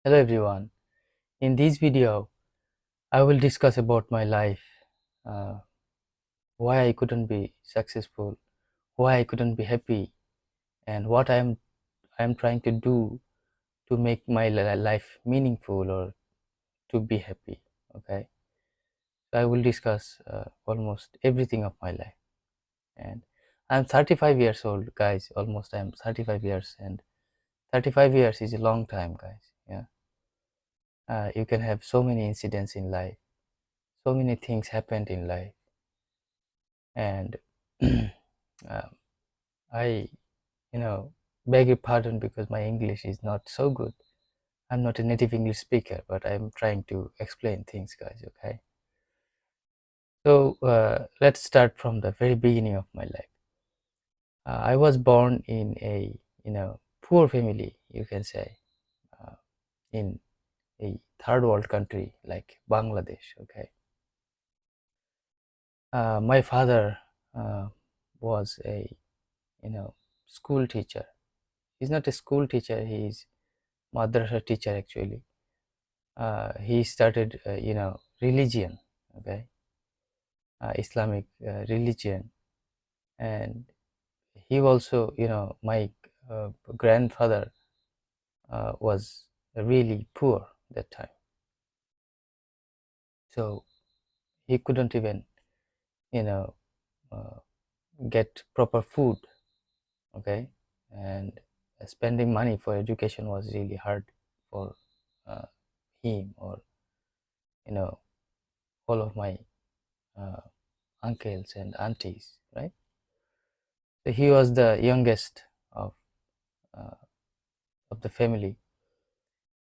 Hello everyone. In this video, I will discuss about my life, uh, why I couldn't be successful, why I couldn't be happy, and what I am trying to do to make my life meaningful or to be happy. Okay, so I will discuss almost everything of my life, and I'm 35 years old, guys. Almost I'm 35 years, and 35 years is a long time, guys. Yeah, you can have so many incidents in life, so many things happened in life, and um, I, beg your pardon because my English is not so good. I'm not a native English speaker, but I'm trying to explain things, guys. Okay, so let's start from the very beginning of my life. I was born in a poor family, you can say, uh, in a third world country like Bangladesh. Okay, my father uh, was a school teacher. He's not a school teacher. He's madrasa teacher actually. He started religion, okay, Islamic religion, and he also, my grandfather was really poor that time, so he couldn't even you know uh, get proper food, okay, and spending money for education was really hard for uh, him or you know all of my uh, uncles and aunties, right? So he was the youngest of uh, of the family,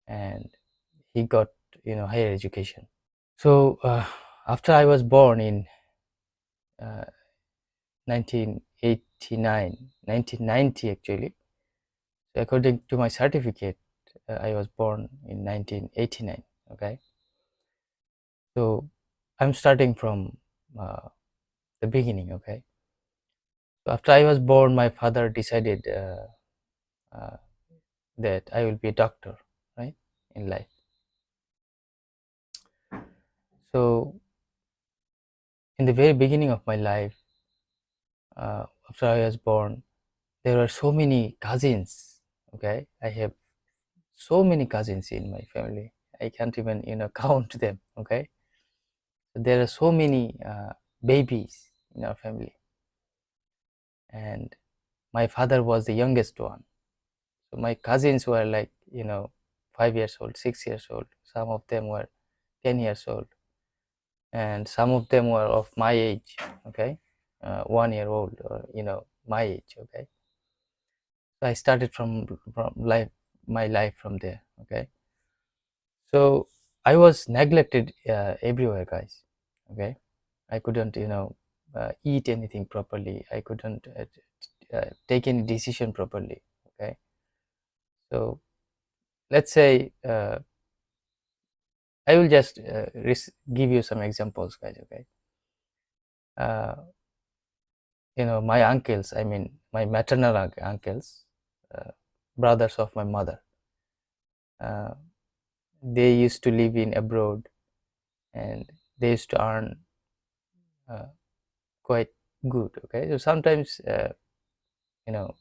and he got higher education. So after I was born in uh, 1989, 1990 actually. So according to my certificate, I was born in 1989. Okay, so I'm starting from uh, the beginning. Okay, so after I was born, my father decided uh, that I will be a doctor, right, in life. So in the very beginning of my life, after I was born, there were so many cousins. Okay, I have so many cousins in my family. I can't even count them. Okay, so there are so many babies in our family, and my father was the youngest one. So my cousins were like 5 years old, 6 years old. Some of them were 10 years old, and some of them were of my age. Okay, 1 year old, or my age. Okay, so I started from life my life from there. Okay, so I was neglected everywhere, guys. Okay, I couldn't eat anything properly. I couldn't take any decision properly. Okay, so let's say I will just give you some examples, guys. Okay, uh, my uncles, I mean my maternal uncles, uh, brothers of my mother, uh, they used to live in abroad, and they used to earn uh, quite good. Okay, so sometimes you know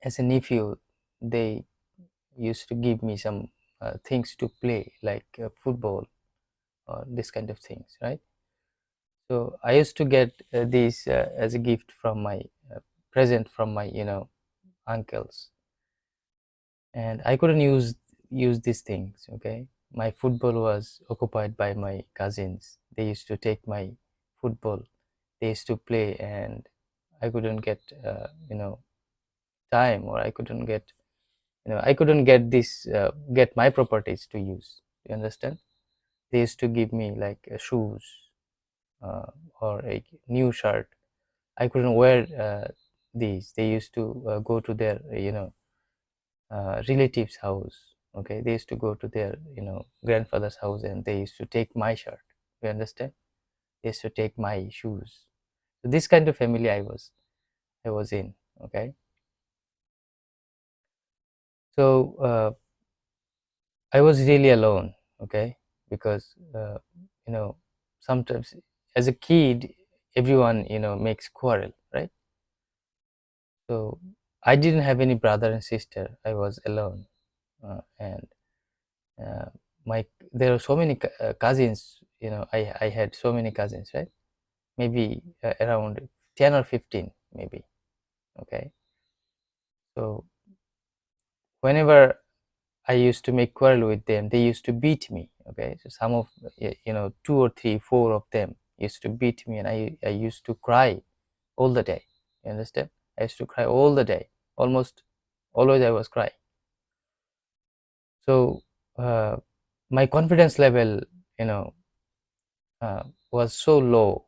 as a nephew, they used to give me some things to play like football or this kind of things, right? So I used to get these as a gift from my present from my uncles, and I couldn't use these things. Okay, my football was occupied by my cousins. They used to take my football, they used to play, and I couldn't get time, or I couldn't get this get my properties to use. You understand? They used to give me like shoes, uh, or a new shirt. I couldn't wear these. They used to go to their relatives' house. Okay, they used to go to their grandfather's house, and they used to take my shirt. You understand? They used to take my shoes. So this kind of family I was in. Okay, So I was really alone, okay, because sometimes as a kid, everyone makes quarrel, right? So I didn't have any brother and sister. I was alone, and uh, my there are so many cousins. I had so many cousins, right? Maybe around 10 or 15, maybe. Okay, so whenever I used to make quarrel with them, they used to beat me. Okay, so some of two or three, four of them used to beat me, and I used to cry all the day. You understand? I used to cry all the day. Almost always I was crying. So uh, my confidence level, you know, was so low,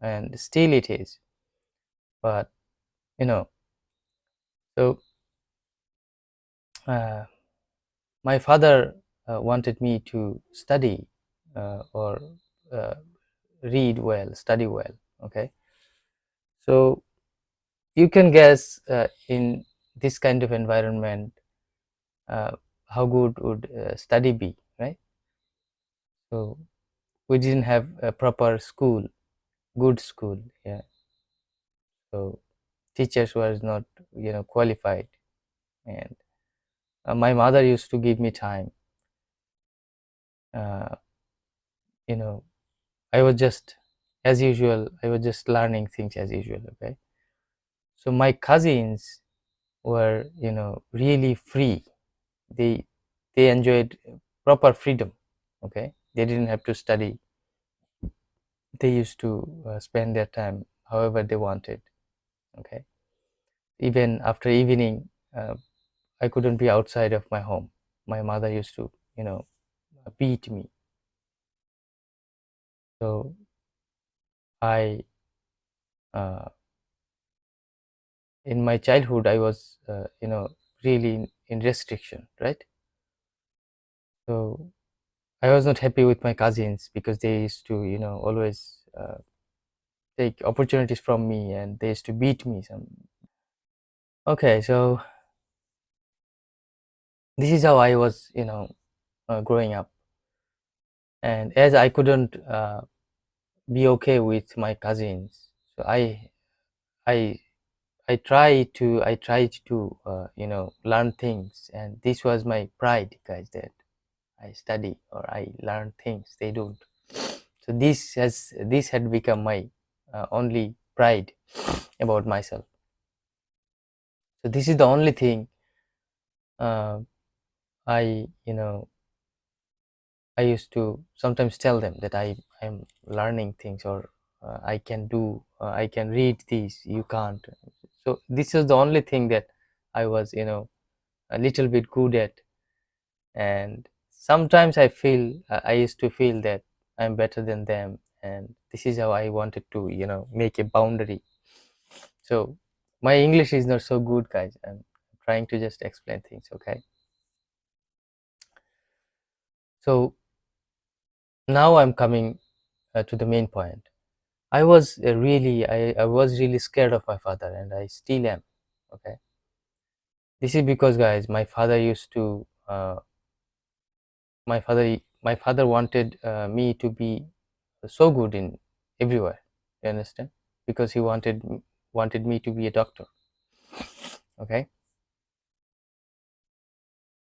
and still it is. But you know, so uh, my father wanted me to study or uh, read well, study well. Okay, so you can guess in this kind of environment uh, how good would study be, right? So we didn't have a proper school, good school. Yeah, so teachers was not qualified, and my mother used to give me time. Uh, you know, I was just as usual. I was just learning things as usual. Okay, so my cousins were really free. They they enjoyed proper freedom. Okay, they didn't have to study. They used to spend their time however they wanted. Okay, even after evening, I couldn't be outside of my home. My mother used to beat me. So I uh, in my childhood I was really in restriction, right? So I was not happy with my cousins because they used to always take opportunities from me, and they used to beat me some. Okay, so this is how I was growing up. And as I couldn't be okay with my cousins, so I I tried to learn things, and this was my pride, guys, that I study or I learn things they don't. So this had become my only pride about myself. So this is the only thing uh, I I used to sometimes tell them that I'm learning things, or I can read these, you can't. So this is the only thing that I was a little bit good at. And sometimes I used to feel that I'm better than them, and this is how I wanted to make a boundary. So my English is not so good, guys. I'm trying to just explain things. Okay, so now I'm coming to the main point. I was really scared of my father, and I still am. Okay, this is because, guys, my father wanted me to be so good in everywhere. You understand? Because he wanted me to be a doctor. Okay,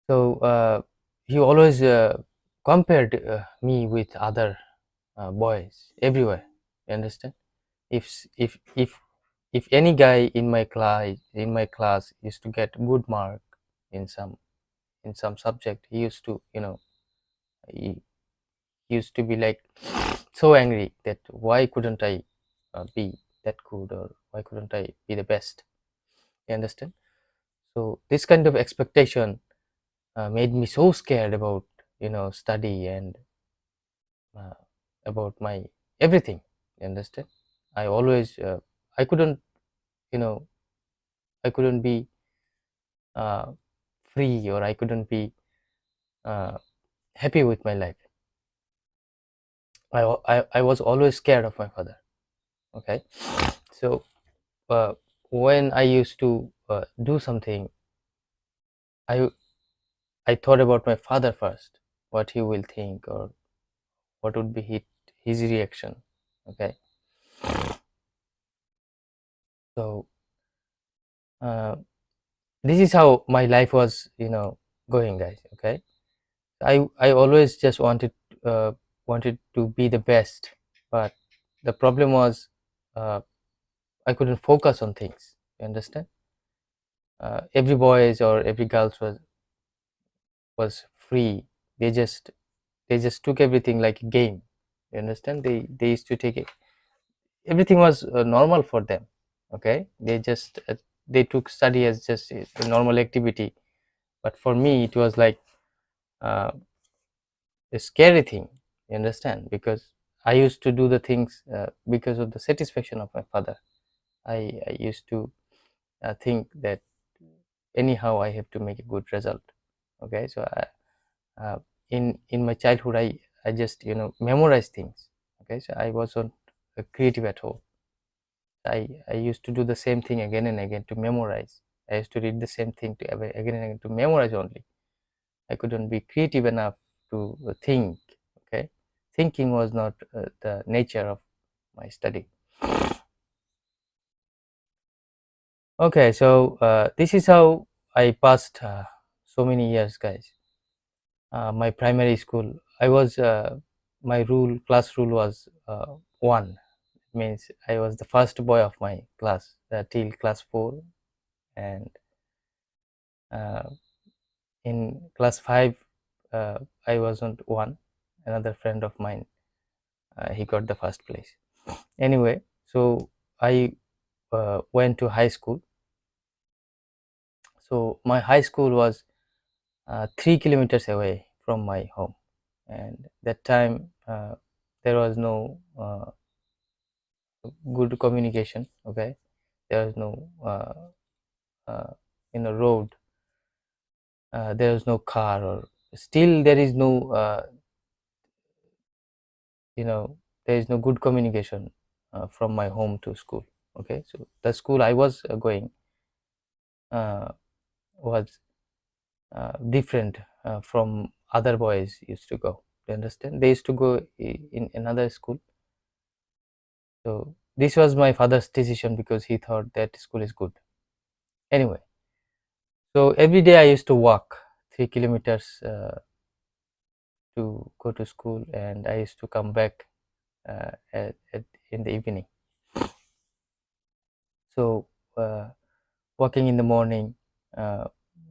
so he always compared me with other boys everywhere. You understand? If any guy in my class used to get good mark in some subject, he used to he used to be like so angry that why couldn't I be that good, or why couldn't I be the best. You understand? So this kind of expectation made me so scared about study, and uh, about my everything. You understand? I always I couldn't you know I couldn't be uh, free, or I couldn't be uh, happy with my life. I was always scared of my father. Okay, so uh, when I used to do something I I thought about my father first, what he will think or what would be his reaction. Okay, so uh, this is how my life was, going, guys. Okay, I always just uh, wanted to be the best, but the problem was uh, I couldn't focus on things. You understand? Every boys or every girls was free. They just they just took everything like a game. You understand? They used to take it. Everything was normal for them. Okay, they took study as just a normal activity. But for me, it was like uh, a scary thing. You understand? Because I used to do the things because of the satisfaction of my father. I used to think that anyhow I have to make a good result. Okay, so in my childhood, I just memorize things. Okay, so I wasn't creative at all. I used to do the same thing again and again to memorize. I used to read the same thing again and again to memorize only. I couldn't be creative enough to think. Okay, thinking was not the nature of my study. Okay, so this is how I passed so many years, guys. My primary school, I was my class rule was 1. Means I was the first boy of my class till class 4, and uh, in class 5 uh, I wasn't 1. Another friend of mine, he got the first place. Anyway, so I went to high school. So my high school was 3 kilometers away from my home, and that time there was no good communication. Okay, there was no uh, road, there was no car, or still there is no you know there is no good communication from my home to school. Okay, so the school I was going uh, was different from other boys used to go. You understand? They used to go in another school. So this was my father's decision because he thought that school is good. Anyway, so every day I used to walk 3 kilometers to go to school, and I used to come back in the evening. So walking in the morning, uh,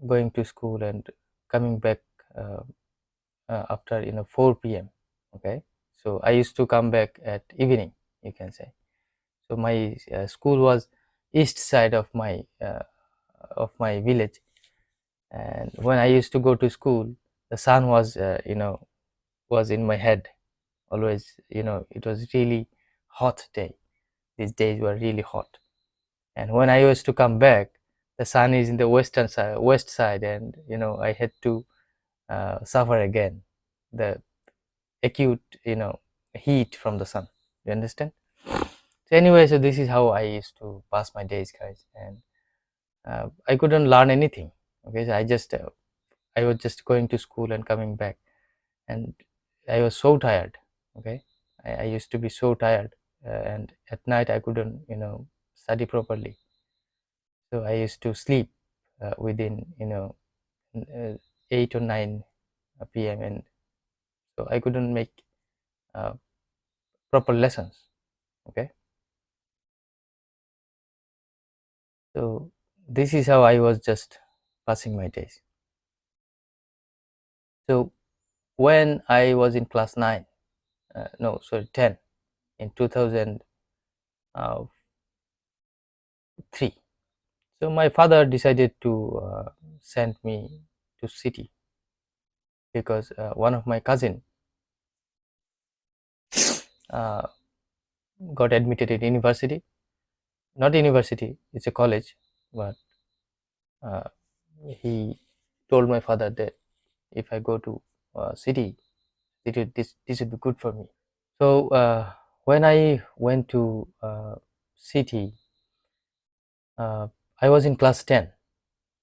going to school, and coming back uh, after 4 p.m. Okay, so I used to come back at evening, you can say. So my school was east side of my village, and when I used to go to school, the sun was in my head always. It was really hot day. These days were really hot, and when I used to come back, the sun is in the west side, and I had to suffer again the acute heat from the sun. You understand? So anyway, so this is how I used to pass my days, guys, and I couldn't learn anything. Okay, so I was just going to school and coming back, and I was so tired. Okay, I used to be so tired, and at night I couldn't study properly. So I used to sleep within 8 or 9 p.m., and so I couldn't make uh, proper lessons. Okay, so this is how I was just passing my days. So when I was in class 9, no, sorry, 10, in 2003, so my father decided to send me to city because one of my cousin uh, got admitted in university. Not university, it's a college, but uh, he told my father that if I go to city, this would be good for me. So when I went to city, uh, I was in class 10.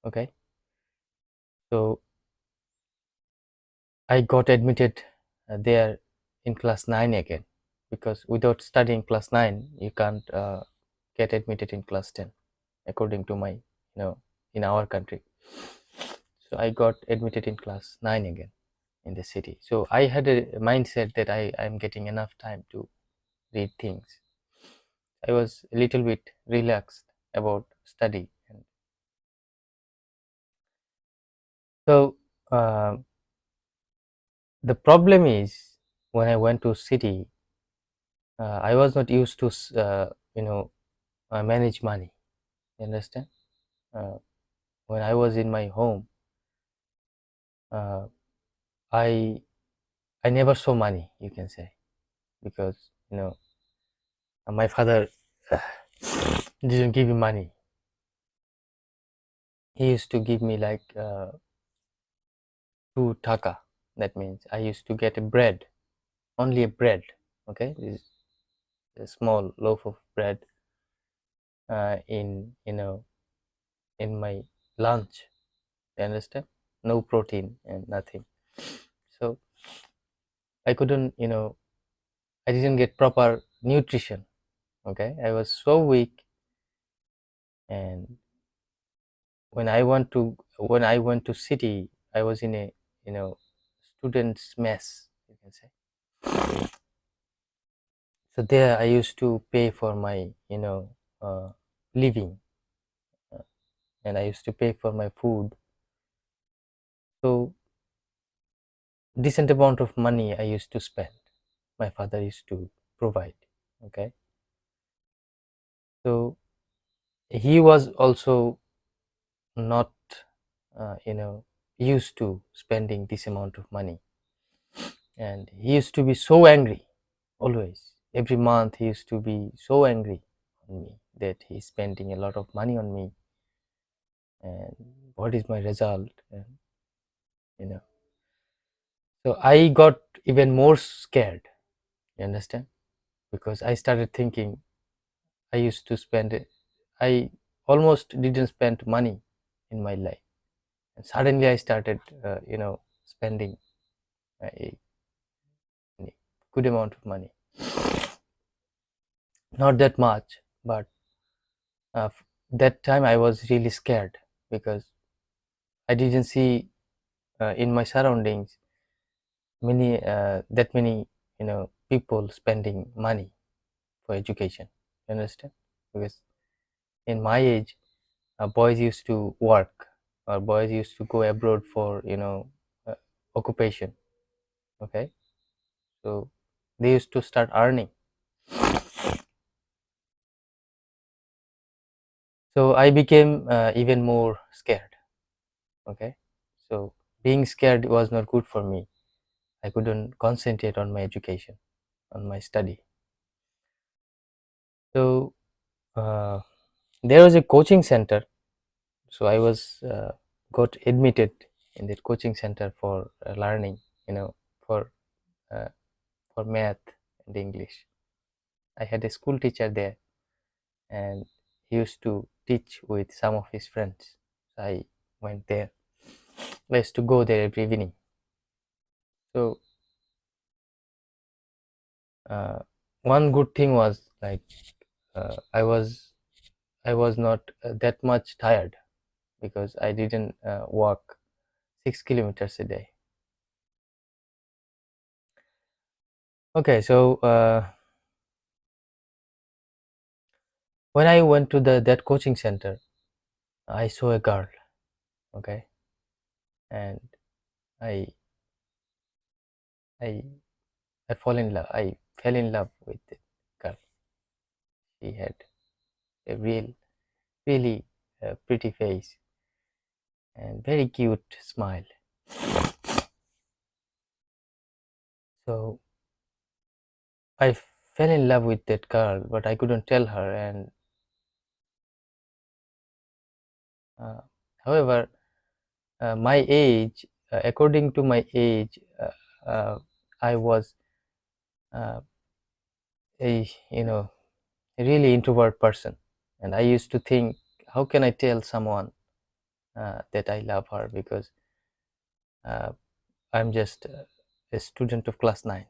Okay, So I got admitted there in class 9 again, because without studying class 9 you can't get admitted in class 10, according to my, in our country. So I got admitted in class 9 again in the city. So I had a mindset that I'm getting enough time to read things. I was a little bit relaxed about study. And so the problem is, when I went to city, I was not used to manage money. You understand? uh, when I was in my home, uh, i I never saw money, you can say, because my father didn't give me money. He used to give me like 2 taka. That means I used to get a bread, only a bread. Okay, this is a small loaf of bread in in my lunch. You understand? No protein and nothing. So I couldn't, I didn't get proper nutrition. Okay, I was so weak. And when I went to city, I was in a, student's mess, you can say. So there I used to pay for my, living, uh, and I used to pay for my food. So decent amount of money I used to spend. My father used to provide. Okay, so he was also not, used to spending this amount of money, and he used to be so angry always. Every month he used to be so angry on me that he's spending a lot of money on me, and what is my result. And you know so I got even more scared, you understand, because I started thinking, I used to spend it, I almost didn't spend money in my life, and suddenly I started spending a good amount of money. Not that much, but that time I was really scared, because I didn't see in my surroundings many people spending money for education. You understand? Because in my age, boys used to work, or boys used to go abroad for uh, occupation. Okay, so they used to start earning. So I became even more scared. Okay, so being scared was not good for me. I couldn't concentrate on my education, on my study. So uh, there was a coaching center. So I was got admitted in that coaching center for learning, for uh, for math and English. I had a school teacher there, and he used to teach with some of his friends. So I went there. I used to go there every evening. So uh, one good thing was, like, I was not that much tired, because I didn't walk 6 kilometers a day. Okay, so when I went to the that coaching center, I saw a girl. Okay, and I I I fall in love. I fell in love with the girl. She had a really pretty face and very cute smile. So I fell in love with that girl, but I couldn't tell her. And uh, however, my age, according to my age, I was uh, a a really introvert person, and I used to think, how can I tell someone that I love her, because uh, I'm just a student of class 9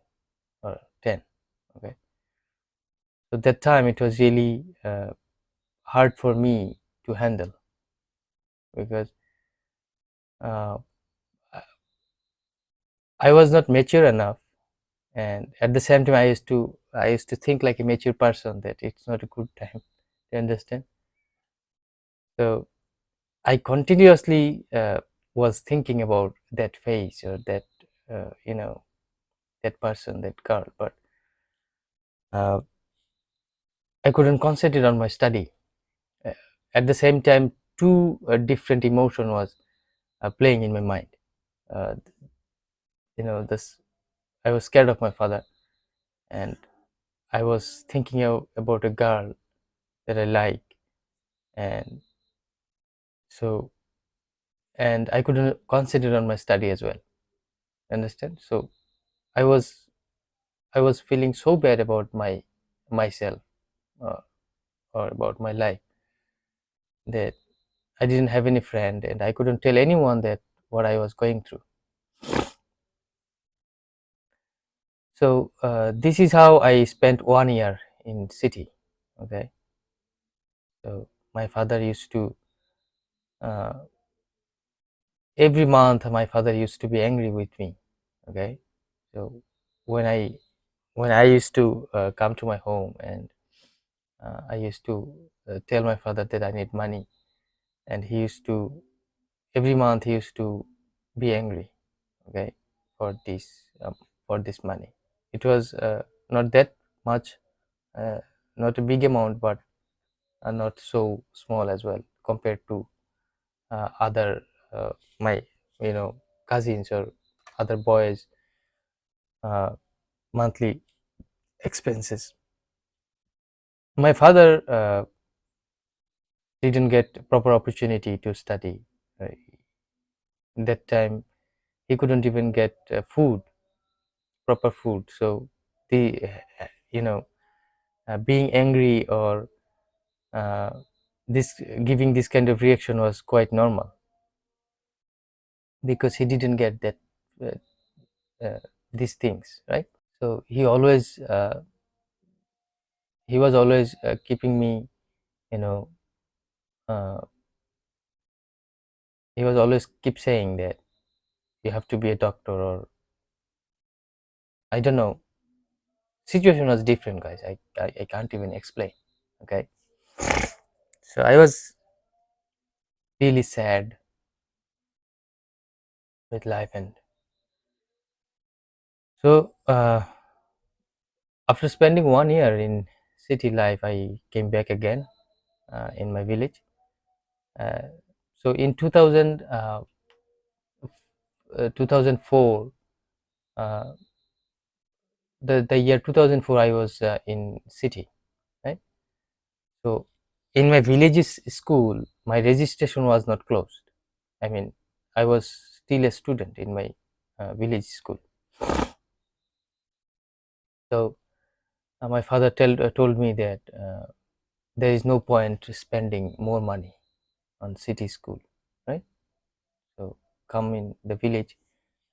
or 10. Okay, so that time it was really hard for me to handle, because uh, I was not mature enough, and at the same time I used to think like a mature person that it's not a good time to understand. So I continuously was thinking about that phase, or that that person, that girl, but uh, I couldn't concentrate on my study. Uh, at the same time, two different emotion was playing in my mind. uh, this, I was scared of my father, and I was thinking about a girl that I like, and so, and I couldn't concentrate on my study as well. Understand? So I was I was feeling so bad about myself, uh, or about my life, that I didn't have any friend, and I couldn't tell anyone that what I was going through. So this is how I spent 1 year in city. Okay, so my father used to uh, every month my father used to be angry with me. Okay, so when I used to come to my home, and I used to tell my father that I need money, and he used to, every month he used to be angry. Okay, for this money. It was not that much, uh, not a big amount, but not so small as well, compared to other my cousins or other boys uh, monthly expenses. My father didn't get proper opportunity to study. That time he couldn't even get proper food. So the you know being angry, or uh, this giving this kind of reaction was quite normal, because he didn't get that uh, these things, right? So he was always keeping me, you know uh, he was always keep saying that you have to be a doctor, or I don't know. Situation was different, guys. I can't even explain. Okay, so I was really sad with life, and so after spending 1 year in city life, I came back again in my village. uh, so in 2004, uh, the year 2004, I was in city, right? So in my village's school, my registration was not closed. I mean, I was still a student in my village school. So my father told me that there is no point spending more money on city school, right? So come in the village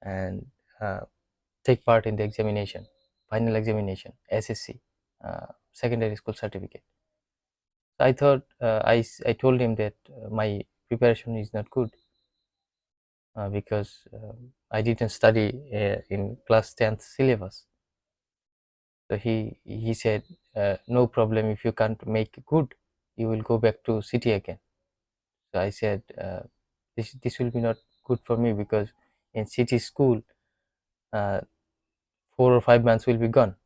and uh, take part in the examination, final examination, SSC, secondary school certificate. So I thought, I told him that my preparation is not good, because I didn't study in class 10th syllabus. So he said, no problem, if you can't make good, you will go back to city again. So I said, this will be not good for me, because in city school, uh, 4 or 5 months will be gone.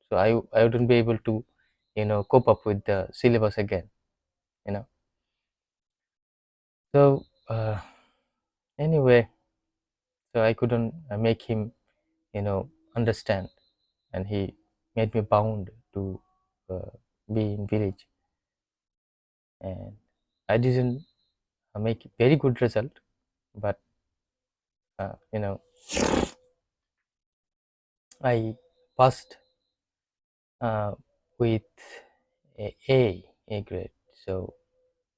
So I wouldn't be able to cope up with the syllabus again. you know so anyway, so I couldn't make him understand, and he made me bound to uh, be in village, and I didn't make very good result, but uh, you know I passed uh, with a grade. So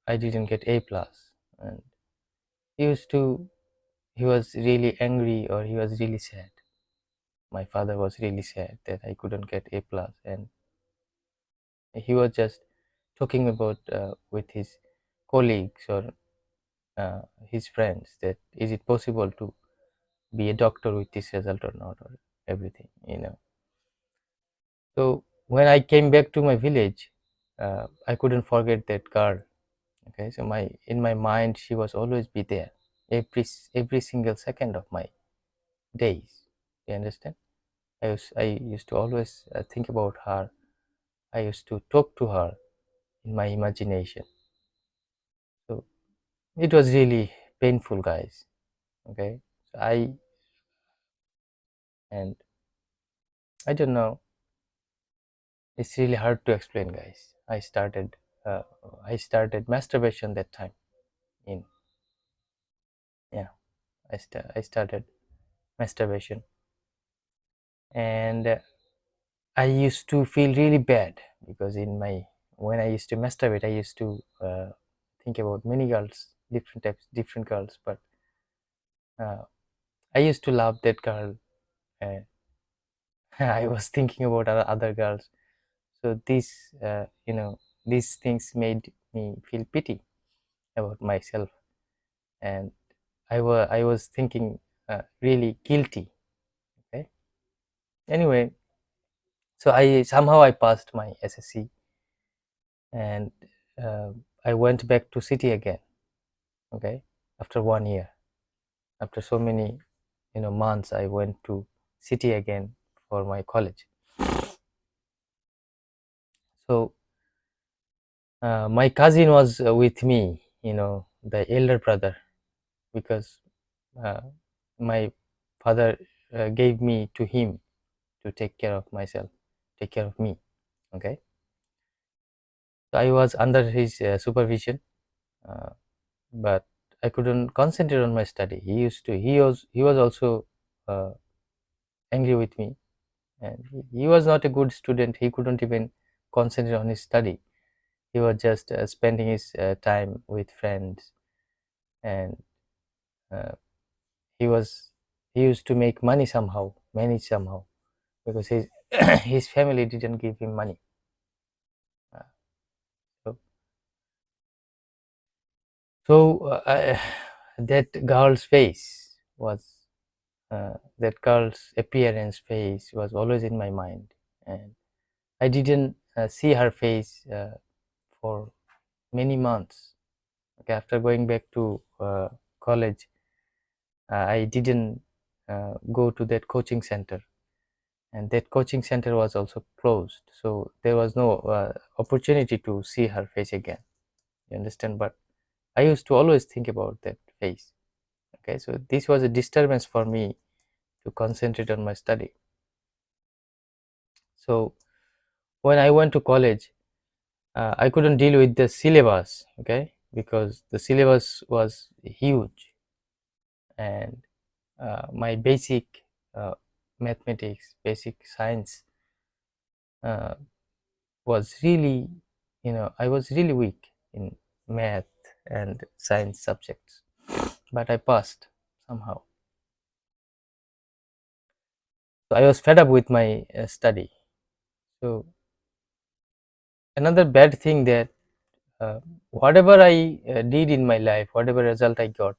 I didn't get A plus, and he used to he was really angry or he was really sad. My father was really sad that I couldn't get A plus, and he was just talking about with his colleagues or his friends that is it possible to be a doctor with this result or not, or everything, you know. So when I came back to my village, I couldn't forget that girl. Okay, so my in my mind she was always be there, every single second of my days. You understand? I used to always think about her. I used to talk to her in my imagination. So it was really painful, guys. Okay, so and I don't know. It's really hard to explain, guys. Uh, I started masturbation that time. In Yeah, I started masturbation, and I used to feel really bad because in my when I used to masturbate, I used to think about many girls, different types, different girls. But uh, I used to love that girl. Uh, I was thinking about other girls. So these things made me feel pity about myself, and I was thinking really guilty. Okay. Anyway, so I passed my SSC, and uh, I went back to city again. Okay, after 1 year, after so many months, I went to city again for my college. So my cousin was with me, the elder brother, because uh, my father gave me to him to take care of myself, take care of me. Okay, so I was under his supervision, uh, but I couldn't concentrate on my study. He was also uh, angry with me, and he was not a good student. He couldn't even concentrate on his study. He was just spending his time with friends, and uh, he was he used to make money somehow, manage somehow, because his his family didn't give him money. Uh, so that girl's face was that girl's appearance face was always in my mind, and I didn't see her face for many months. Okay, after going back to college, I didn't go to that coaching center, and that coaching center was also closed, so there was no opportunity to see her face again. You understand? But I used to always think about that face. Okay, so this was a disturbance for me to concentrate on my study. So when I went to college, I couldn't deal with the syllabus. Okay, because the syllabus was huge, and my basic uh, mathematics, basic science uh, was really, I was really weak in math and science subjects, but I passed somehow. So I was fed up with my study. So another bad thing that uh, whatever I did in my life, whatever result I got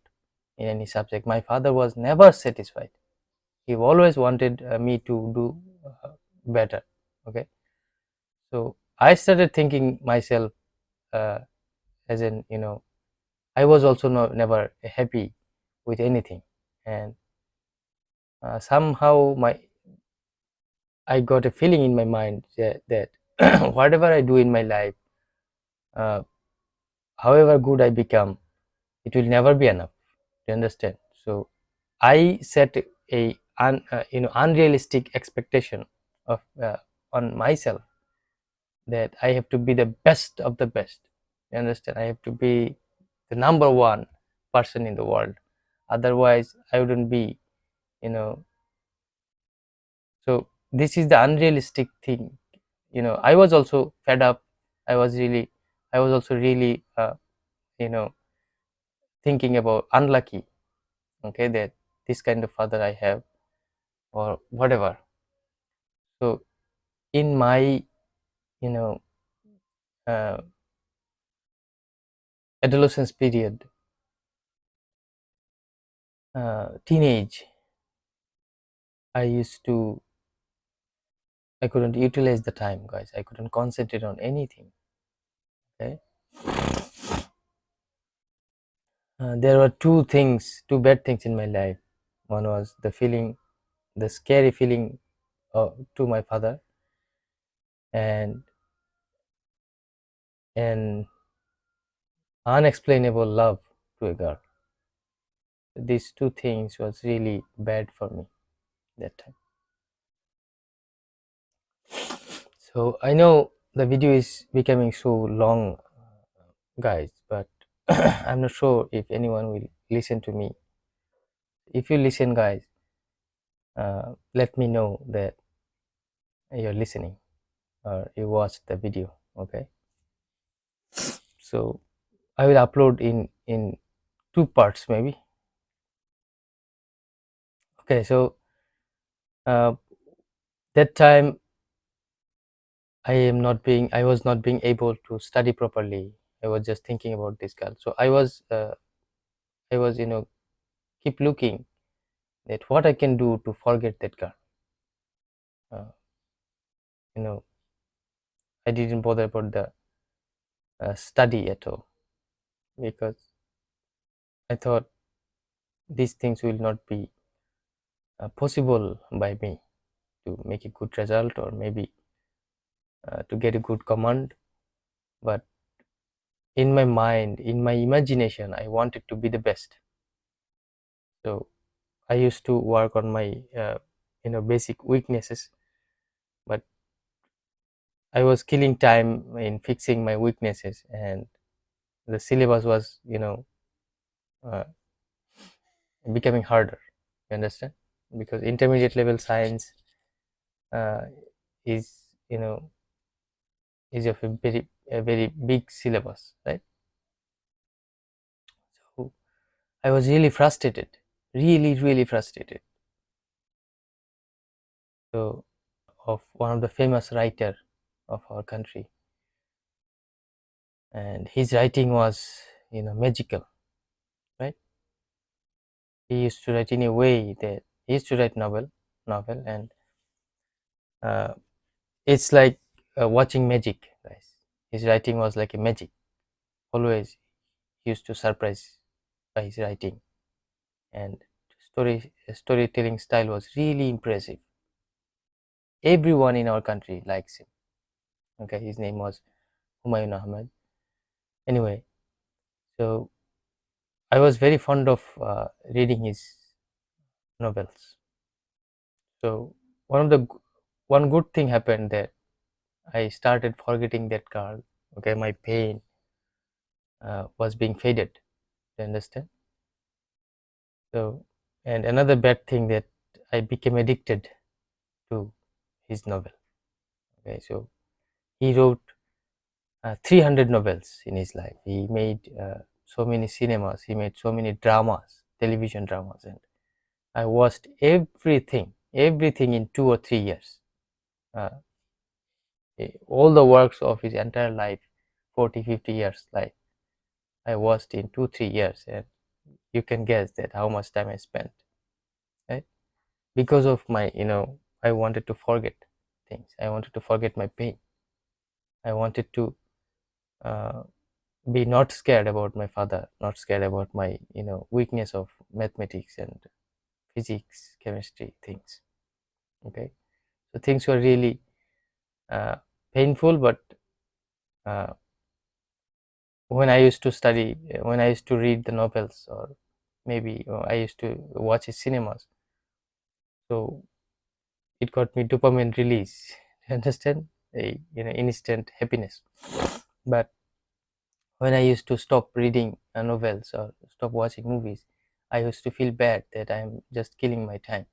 in any subject, my father was never satisfied. He always wanted me to do better. Okay, so I started thinking myself uh, as in, I was also never happy with anything, and somehow I got a feeling in my mind that whatever I do in my life, uh, however good I become, it will never be enough. Do you understand? So I set a unrealistic expectation of on myself, that I have to be the best of the best. You understand? I have to be the number one person in the world. Otherwise, I wouldn't be, you know. So this is the unrealistic thing. I was also fed up. I was really, I was also really, thinking about unlucky. okay, that this kind of father I have or whatever. So in my, you know, uh, adolescence period, teenage, I used to, I couldn't utilize the time, guys. I couldn't concentrate on anything. Okay. There were two bad things in my life. One was the feeling, the scary feeling to my father, and an unexplainable love to a girl. These two things was really bad for me that time. So I know the video is becoming so long, guys, but I'm not sure if anyone will listen to me. If you listen, guys, let me know that you're listening or you watched the video. Okay, so I will upload in two parts maybe. Okay, so uh, that time I was not being able to study properly. I was just thinking about this girl. So I was, keep looking at what I can do to forget that girl. Uh, you know, I didn't bother about the study at all because I thought these things will not be possible by me to make a good result or maybe to get a good command. But in my mind, in my imagination, I wanted to be the best. So I used to work on my basic weaknesses, but I was killing time in fixing my weaknesses, and the syllabus was uh, becoming harder. You understand? Because intermediate level science uh, is is of a very big syllabus, right? So I was really frustrated, really frustrated. So of one of the famous writer of our country, and his writing was magical, right? He used to write in a way that he used to write novel, and uh, it's like watching magic, guys. His writing was like a magic. Always he used to surprise by his writing, and storytelling style was really impressive. Everyone in our country likes him. Okay, his name was Humayun Ahmed. Anyway, so I was very fond of reading his novels. So one good thing happened that I started forgetting that girl. Okay, my pain was being faded. You understand? So, and another bad thing that I became addicted to his novel. Okay, so he wrote 300 novels in his life. He made so many cinemas. He made so many dramas, television dramas, and I watched everything in 2 or 3 years. Uh, all the works of his entire life, 40, 50 years life, I watched in 2, 3 years, and you can guess that how much time I spent, right? Because of my, I wanted to forget things. I wanted to forget my pain. I wanted to uh, be not scared about my father, not scared about my, weakness of mathematics and physics, chemistry things. Okay, so things were really uh, painful, but uh, when I used to study, when I used to read the novels, or maybe I used to watch his cinemas, so it got me dopamine release. You understand? A instant happiness. But when I used to stop reading novels or stop watching movies, I used to feel bad that I'm just killing my time.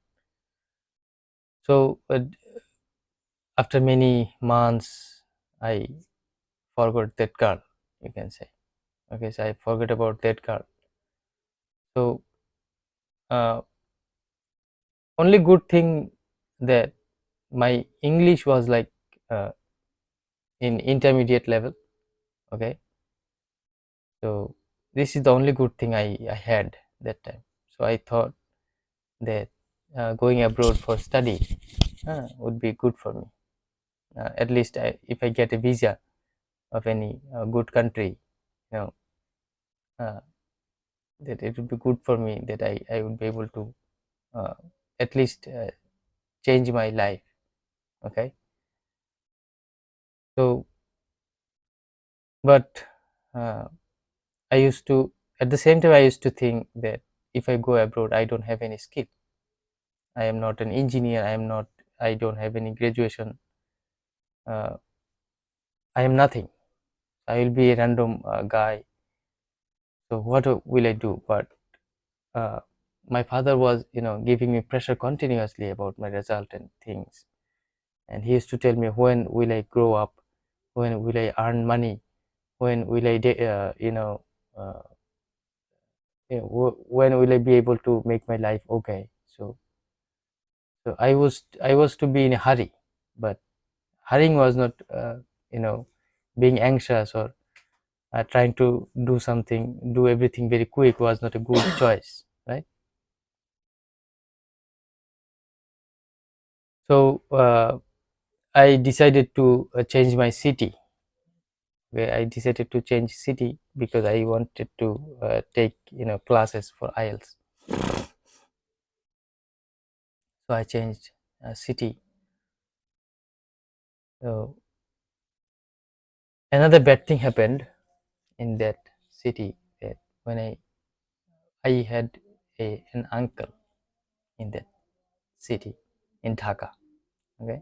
So after many months, I forgot that girl, you can say. Okay, so I forgot about that girl. So uh, only good thing that my English was like uh, in intermediate level. Okay, so this is the only good thing I had that time. So I thought that going abroad for study would be good for me. At least if I get a visa of any good country, you know, uh, that it would be good for me, that I would be able to uh, at least change my life. Okay, so but uh, I used to, at the same time I used to think that if I go abroad, I don't have any skill. I am not an engineer. I don't have any graduation. uh, I am nothing. I will be a random guy. So what will I do? But uh, my father was, giving me pressure continuously about my result and things, and he used to tell me, when will I grow up, when will I earn money, when will I uh, when will I be able to make my life okay. So I was to be in a hurry, but hurrying was not you know being anxious or trying to do everything very quick was not a good choice, right? So I decided to change my city. Where I decided to change city because I wanted to take classes for IELTS. So I changed city. So another bad thing happened in that city, that when I had an uncle in that city in Dhaka. Okay,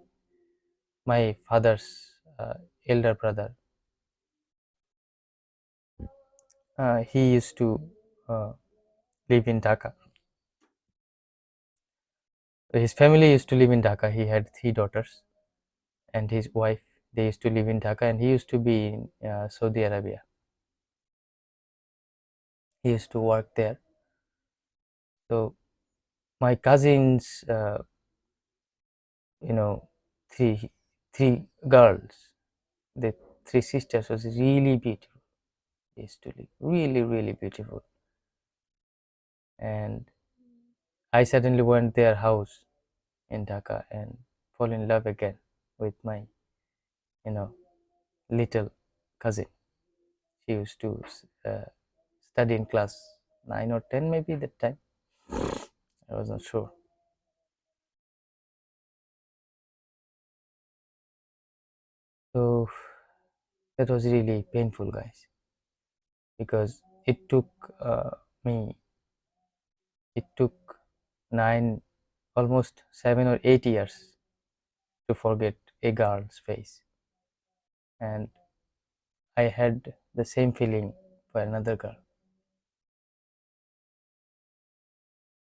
my father's elder brother. He used to uh, live in Dhaka. His family used to live in Dhaka. He had three daughters and his wife. They used to live in Dhaka, and he used to be in Saudi Arabia. He used to work there. So my cousins, you know, three three girls, the three sisters was really beautiful. They used to live really really beautiful, and I suddenly went their house in Dhaka and fall in love again with my you know little cousin. She used to study in class 9 or 10 maybe that time. I was not sure. So that was really painful, guys, because me it took 9, almost 7 or 8 years to forget a girl's face, and I had the same feeling for another girl.